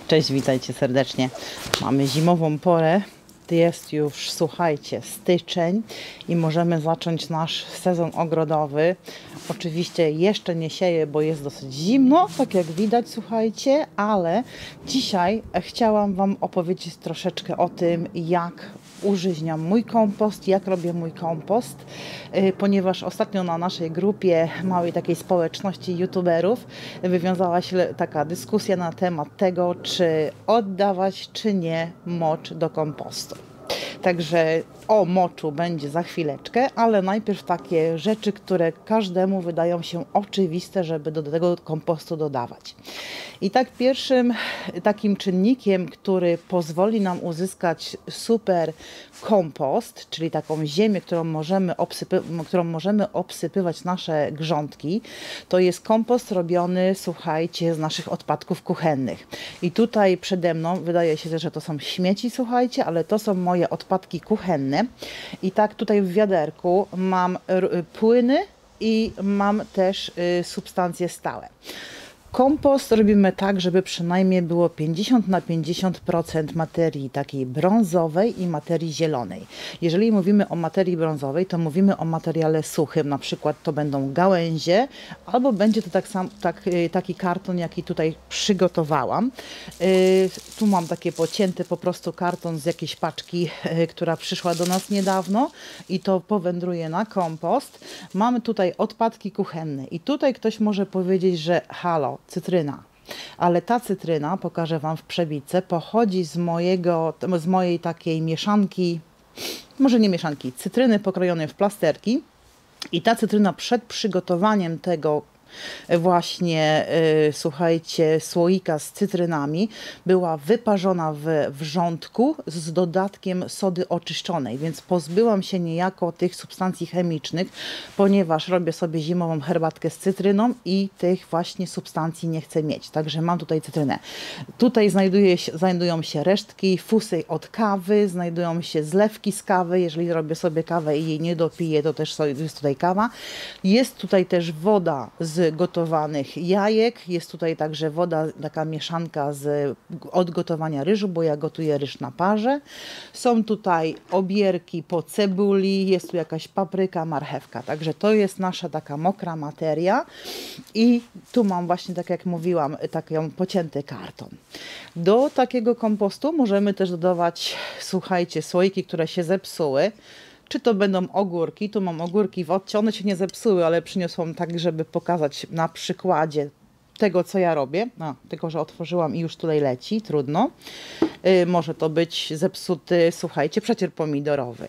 Cześć, witajcie serdecznie. Mamy zimową porę. Jest już, słuchajcie, styczeń i możemy zacząć nasz sezon ogrodowy. Oczywiście jeszcze nie sieję, bo jest dosyć zimno, tak jak widać, słuchajcie, ale dzisiaj chciałam Wam opowiedzieć troszeczkę o tym, jak użyźniam mój kompost, jak robię mój kompost, ponieważ ostatnio na naszej grupie małej takiej społeczności youtuberów wywiązała się taka dyskusja na temat tego, czy oddawać, czy nie mocz do kompostu. Także o moczu będzie za chwileczkę, ale najpierw takie rzeczy, które każdemu wydają się oczywiste, żeby do tego kompostu dodawać. I tak pierwszym takim czynnikiem, który pozwoli nam uzyskać super kompost, czyli taką ziemię, którą możemy obsypywać nasze grządki, to jest kompost robiony, słuchajcie, z naszych odpadków kuchennych. I tutaj przede mną wydaje się, że to są śmieci, słuchajcie, ale to są moje odpadki kuchenne. I tak tutaj w wiaderku mam płyny i mam też substancje stałe. Kompost robimy tak, żeby przynajmniej było 50 na 50% materii takiej brązowej i materii zielonej. Jeżeli mówimy o materii brązowej, to mówimy o materiale suchym, na przykład to będą gałęzie, albo będzie to taki karton, jaki tutaj przygotowałam. Tu mam takie pocięty po prostu karton z jakiejś paczki, która przyszła do nas niedawno i to powędruje na kompost. Mamy tutaj odpadki kuchenne i tutaj ktoś może powiedzieć, że halo, cytryna. Ale ta cytryna, pokażę Wam w przebitce, pochodzi z mojej takiej mieszanki, może nie mieszanki, cytryny pokrojonej w plasterki. I ta cytryna przed przygotowaniem tego właśnie, słuchajcie, słoika z cytrynami była wyparzona w wrzątku z dodatkiem sody oczyszczonej, więc pozbyłam się niejako tych substancji chemicznych, ponieważ robię sobie zimową herbatkę z cytryną i tych właśnie substancji nie chcę mieć, także mam tutaj cytrynę. Tutaj znajdują się resztki, fusy od kawy, znajdują się zlewki z kawy, jeżeli robię sobie kawę i jej nie dopiję, to też jest tutaj kawa. Jest tutaj też woda z gotowanych jajek, jest tutaj także woda, taka mieszanka od gotowania ryżu, bo ja gotuję ryż na parze. Są tutaj obierki po cebuli, jest tu jakaś papryka, marchewka, także to jest nasza taka mokra materia i tu mam właśnie, tak jak mówiłam, taki pocięty karton. Do takiego kompostu możemy też dodawać, słuchajcie, słoiki, które się zepsuły. Czy to będą ogórki, tu mam ogórki w odcie, one się nie zepsuły, ale przyniosłam tak, żeby pokazać na przykładzie tego, co ja robię. Tylko że otworzyłam i już tutaj leci, trudno. Może to być zepsuty, słuchajcie, przecier pomidorowy.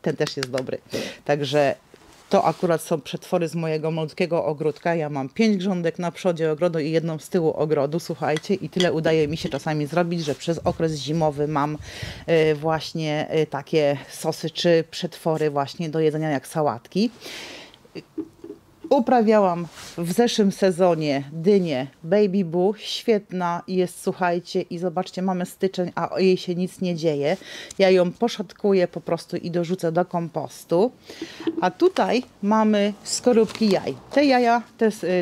Ten też jest dobry. Także to akurat są przetwory z mojego malutkiego ogródka. Ja mam 5 grządek na przodzie ogrodu i jedną z tyłu ogrodu, słuchajcie, i tyle udaje mi się czasami zrobić, że przez okres zimowy mam właśnie takie sosy czy przetwory właśnie do jedzenia jak sałatki. Uprawiałam w zeszłym sezonie dynię Baby Boo, świetna jest, słuchajcie, i zobaczcie, mamy styczeń, a jej się nic nie dzieje. Ja ją poszatkuję po prostu i dorzucę do kompostu. A tutaj mamy skorupki jaj.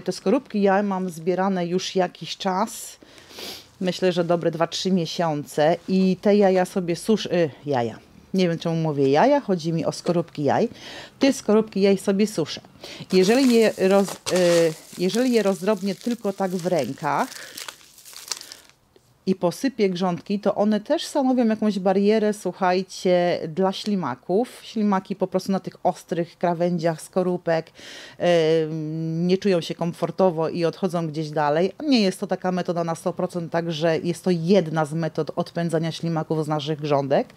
Te skorupki jaj mam zbierane już jakiś czas. Myślę, że dobre 2-3 miesiące i te jaja sobie suszę, nie wiem czemu mówię jaja, chodzi mi o skorupki jaj. Te skorupki jaj sobie suszę. Jeżeli je rozdrobnię tylko tak w rękach i posypię grządki, to one też stanowią jakąś barierę, słuchajcie, dla ślimaków. Ślimaki po prostu na tych ostrych krawędziach skorupek nie czują się komfortowo i odchodzą gdzieś dalej. Nie jest to taka metoda na 100%, także jest to jedna z metod odpędzania ślimaków z naszych grządek,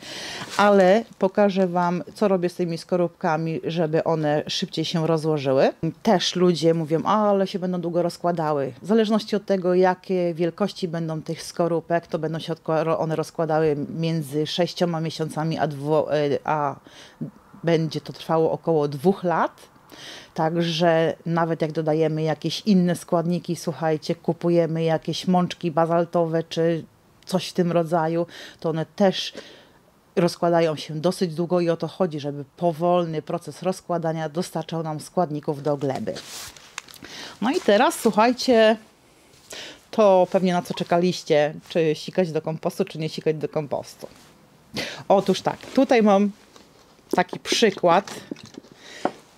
ale pokażę Wam, co robię z tymi skorupkami, żeby one szybciej się rozłożyły. Też ludzie mówią, ale się będą długo rozkładały. W zależności od tego, jakie wielkości będą tych skorupek, to będą się one rozkładały między 6 miesiącami, a będzie to trwało około 2 lat. Także nawet jak dodajemy jakieś inne składniki, słuchajcie, kupujemy jakieś mączki bazaltowe czy coś w tym rodzaju, to one też rozkładają się dosyć długo i o to chodzi, żeby powolny proces rozkładania dostarczał nam składników do gleby. No i teraz, słuchajcie, to pewnie na co czekaliście, czy sikać do kompostu, czy nie sikać do kompostu. Otóż tak, tutaj mam taki przykład,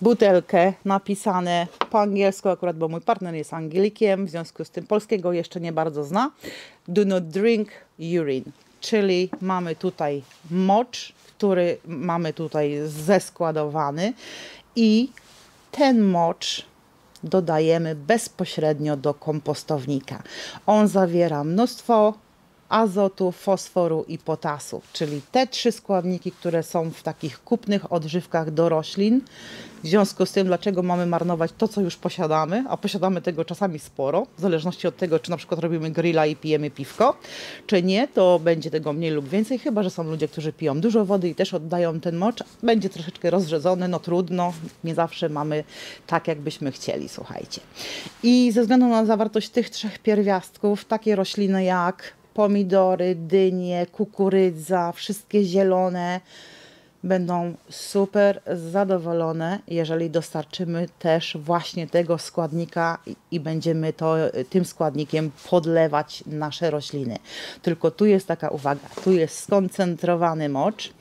butelkę napisane po angielsku, akurat bo mój partner jest Anglikiem, w związku z tym polskiego jeszcze nie bardzo zna. Do not drink urine, czyli mamy tutaj mocz, który mamy tutaj zeskładowany i ten mocz dodajemy bezpośrednio do kompostownika. On zawiera mnóstwo azotu, fosforu i potasu, czyli te 3 składniki, które są w takich kupnych odżywkach do roślin. W związku z tym, dlaczego mamy marnować to, co już posiadamy, a posiadamy tego czasami sporo, w zależności od tego, czy na przykład robimy grilla i pijemy piwko, czy nie, to będzie tego mniej lub więcej, chyba że są ludzie, którzy piją dużo wody i też oddają ten mocz. Będzie troszeczkę rozrzedzony, no trudno, nie zawsze mamy tak, jakbyśmy chcieli, słuchajcie. I ze względu na zawartość tych 3 pierwiastków, takie rośliny jak pomidory, dynie, kukurydza, wszystkie zielone będą super zadowolone, jeżeli dostarczymy też właśnie tego składnika i będziemy tym składnikiem podlewać nasze rośliny. Tylko tu jest taka uwaga, tu jest skoncentrowany mocz,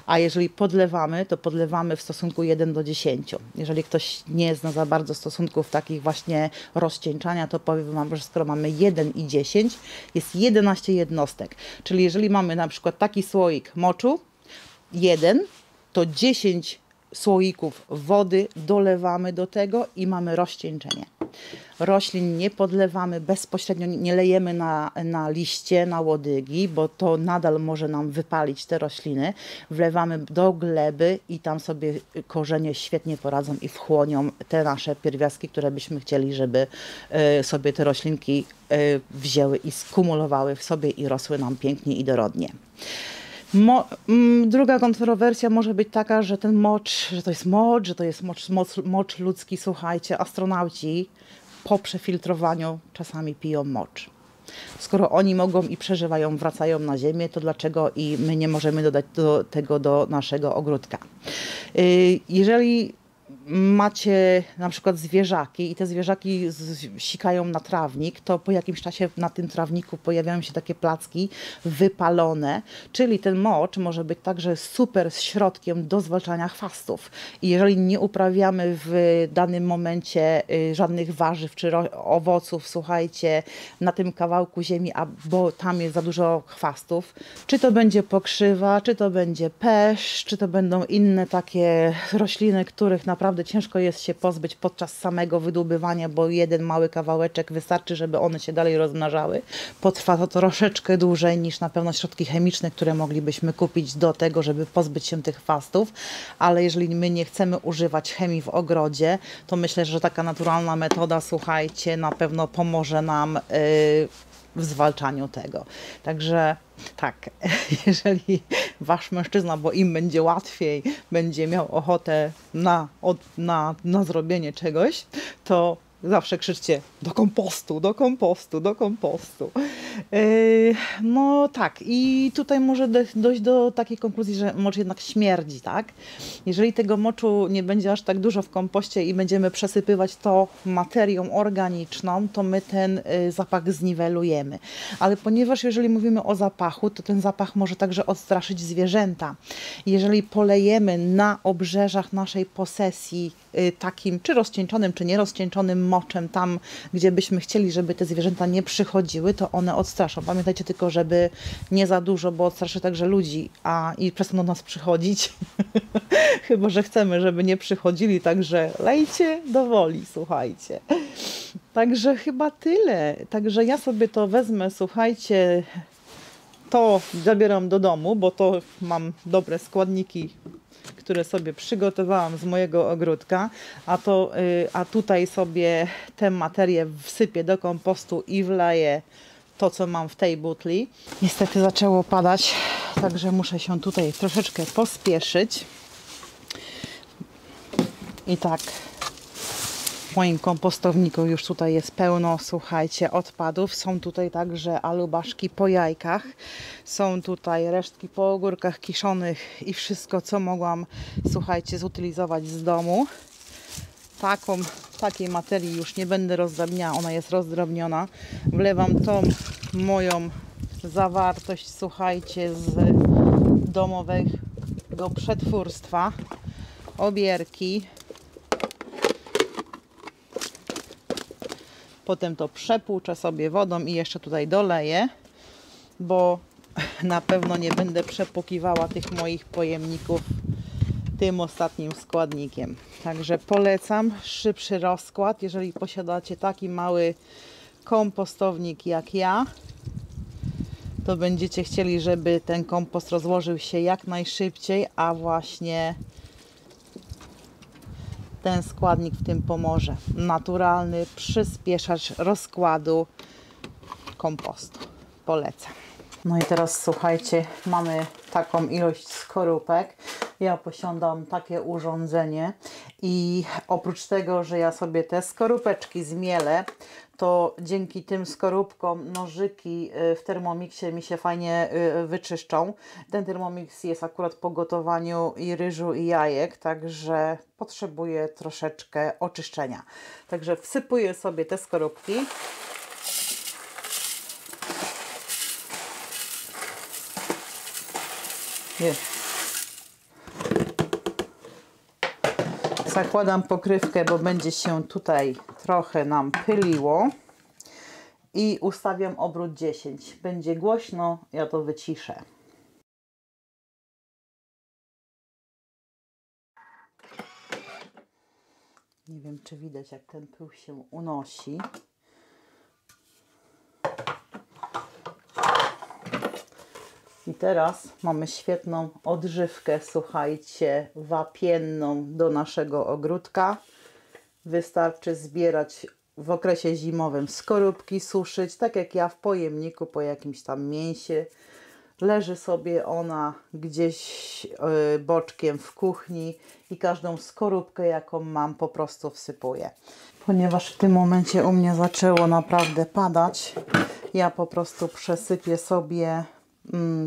a jeżeli podlewamy, to podlewamy w stosunku 1 do 10. Jeżeli ktoś nie zna za bardzo stosunków takich właśnie rozcieńczania, to powiem Wam, że skoro mamy 1 i 10, jest 11 jednostek. Czyli jeżeli mamy na przykład taki słoik moczu, 1, to 10 słoików wody dolewamy do tego i mamy rozcieńczenie. Roślin nie podlewamy bezpośrednio, nie lejemy na liście, na łodygi, bo to nadal może nam wypalić te rośliny. Wlewamy do gleby i tam sobie korzenie świetnie poradzą i wchłonią te nasze pierwiastki, które byśmy chcieli, żeby sobie te roślinki wzięły i skumulowały w sobie i rosły nam pięknie i dorodnie. Druga kontrowersja może być taka, że ten mocz, że to jest mocz ludzki. Słuchajcie, astronauci po przefiltrowaniu czasami piją mocz. Skoro oni mogą i przeżywają, wracają na Ziemię, to dlaczego i my nie możemy dodać tego do naszego ogródka? Jeżeli macie na przykład zwierzaki i te zwierzaki sikają na trawnik, to po jakimś czasie na tym trawniku pojawiają się takie placki wypalone, czyli ten mocz może być także super środkiem do zwalczania chwastów. I jeżeli nie uprawiamy w danym momencie żadnych warzyw czy owoców, słuchajcie, na tym kawałku ziemi, bo tam jest za dużo chwastów, czy to będzie pokrzywa, czy to będzie pesz, czy to będą inne takie rośliny, których naprawdę ciężko jest się pozbyć podczas samego wydobywania, bo jeden mały kawałeczek wystarczy, żeby one się dalej rozmnażały. Potrwa to troszeczkę dłużej niż na pewno środki chemiczne, które moglibyśmy kupić do tego, żeby pozbyć się tych chwastów, ale jeżeli my nie chcemy używać chemii w ogrodzie, to myślę, że taka naturalna metoda, słuchajcie, na pewno pomoże nam w zwalczaniu tego. Także tak, jeżeli wasz mężczyzna, bo im będzie łatwiej, będzie miał ochotę na zrobienie czegoś, to zawsze krzyczcie do kompostu, do kompostu, do kompostu. No tak, i tutaj może dojść do takiej konkluzji, że mocz jednak śmierdzi, tak? Jeżeli tego moczu nie będzie aż tak dużo w kompoście i będziemy przesypywać to materią organiczną, to my ten zapach zniwelujemy. Ale ponieważ jeżeli mówimy o zapachu, to ten zapach może także odstraszyć zwierzęta. Jeżeli polejemy na obrzeżach naszej posesji takim czy rozcieńczonym, czy nierozcieńczonym moczem tam, gdzie byśmy chcieli, żeby te zwierzęta nie przychodziły, to one odstraszą. Pamiętajcie tylko, żeby nie za dużo, bo odstraszy także ludzi, i przestaną do nas przychodzić. Chyba że chcemy, żeby nie przychodzili, także lejcie do woli, słuchajcie. Także chyba tyle. Także ja sobie to wezmę, słuchajcie, to zabieram do domu, bo to mam dobre składniki, które sobie przygotowałam z mojego ogródka, a tutaj sobie tę materię wsypię do kompostu i wleję to, co mam w tej butli. Niestety zaczęło padać, także muszę się tutaj troszeczkę pospieszyć. I tak, w moim kompostowniku już tutaj jest pełno, słuchajcie, odpadów. Są tutaj także alubaszki po jajkach. Są tutaj resztki po ogórkach kiszonych i wszystko, co mogłam, słuchajcie, zutylizować z domu. takiej materii już nie będę rozdrabniała, ona jest rozdrobniona. Wlewam tą moją zawartość, słuchajcie, z domowego przetwórstwa, obierki. Potem to przepłuczę sobie wodą i jeszcze tutaj doleję, bo na pewno nie będę przepłukiwała tych moich pojemników tym ostatnim składnikiem. Także polecam szybszy rozkład. Jeżeli posiadacie taki mały kompostownik jak ja, to będziecie chcieli, żeby ten kompost rozłożył się jak najszybciej, a właśnie ten składnik w tym pomoże. Naturalny przyspieszacz rozkładu kompostu. Polecam. No i teraz słuchajcie, mamy taką ilość skorupek. Ja posiadam takie urządzenie i oprócz tego, że ja sobie te skorupeczki zmielę, to dzięki tym skorupkom nożyki w Thermomixie mi się fajnie wyczyszczą. Ten Thermomix jest akurat po gotowaniu i ryżu i jajek, także potrzebuje troszeczkę oczyszczenia. Także wsypuję sobie te skorupki. Zakładam pokrywkę, bo będzie się tutaj trochę nam pyliło i ustawiam obrót 10. Będzie głośno, ja to wyciszę. Nie wiem, czy widać, jak ten pył się unosi. I teraz mamy świetną odżywkę, słuchajcie, wapienną do naszego ogródka. Wystarczy zbierać w okresie zimowym skorupki, suszyć, tak jak ja w pojemniku po jakimś tam mięsie. Leży sobie ona gdzieś boczkiem w kuchni i każdą skorupkę, jaką mam, po prostu wsypuję. Ponieważ w tym momencie u mnie zaczęło naprawdę padać, ja po prostu przesypię sobie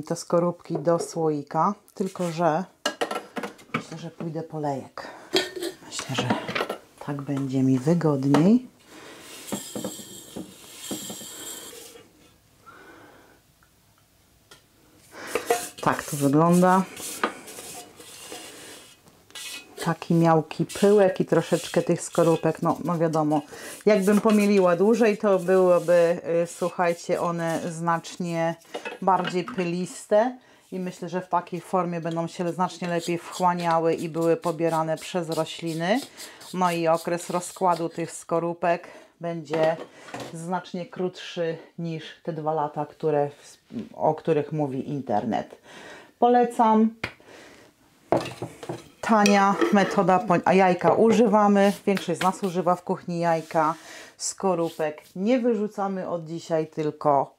te skorupki do słoika, tylko że myślę, że pójdę po lejek. Myślę, że tak będzie mi wygodniej. Tak to wygląda. Taki miałki pyłek i troszeczkę tych skorupek, no wiadomo, jakbym pomieliła dłużej, to byłoby, słuchajcie, one znacznie bardziej pyliste i myślę, że w takiej formie będą się znacznie lepiej wchłaniały i były pobierane przez rośliny. No i okres rozkładu tych skorupek będzie znacznie krótszy niż te 2 lata, o których mówi internet. Polecam. Tania metoda, a jajka używamy. Większość z nas używa w kuchni jajka, skorupek. Nie wyrzucamy od dzisiaj, tylko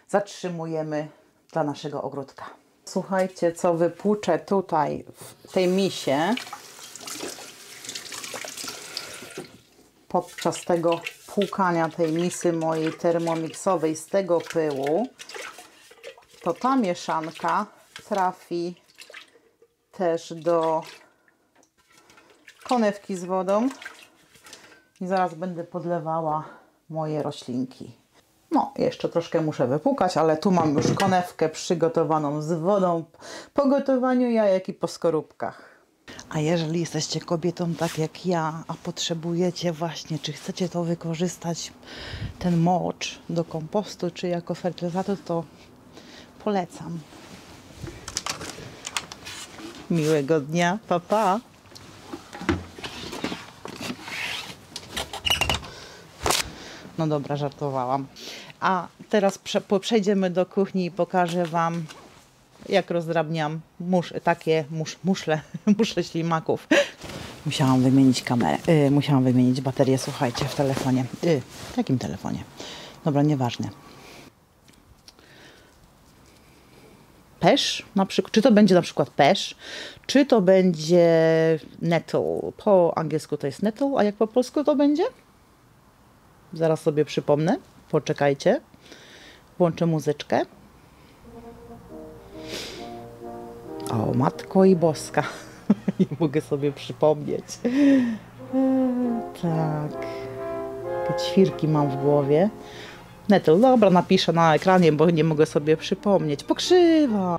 zatrzymujemy dla naszego ogródka. Słuchajcie, co wypłuczę tutaj w tej misie. Podczas tego płukania tej misy mojej termomiksowej z tego pyłu, to ta mieszanka trafi też do konewki z wodą i zaraz będę podlewała moje roślinki. No, jeszcze troszkę muszę wypłukać, ale tu mam już konewkę przygotowaną z wodą po gotowaniu jajek i po skorupkach. A jeżeli jesteście kobietą tak jak ja, a potrzebujecie właśnie, czy chcecie to wykorzystać, ten mocz do kompostu, czy jako fertylizator, to polecam. Miłego dnia, pa pa! No dobra, żartowałam. A teraz przejdziemy do kuchni i pokażę Wam, jak rozdrabniam muszle ślimaków. Musiałam wymienić kamerę, musiałam wymienić baterię, słuchajcie, w telefonie. W jakim telefonie? Dobra, nieważne. Pesz, na przykład, czy to będzie na przykład pesz, czy to będzie nettle. Po angielsku to jest nettle, a jak po polsku to będzie? Zaraz sobie przypomnę. Poczekajcie. Włączę muzyczkę. O, Matko i Boska. Nie mogę sobie przypomnieć. Tak. Takie ćwirki mam w głowie. Neto, dobra, napiszę na ekranie, bo nie mogę sobie przypomnieć. Pokrzywa.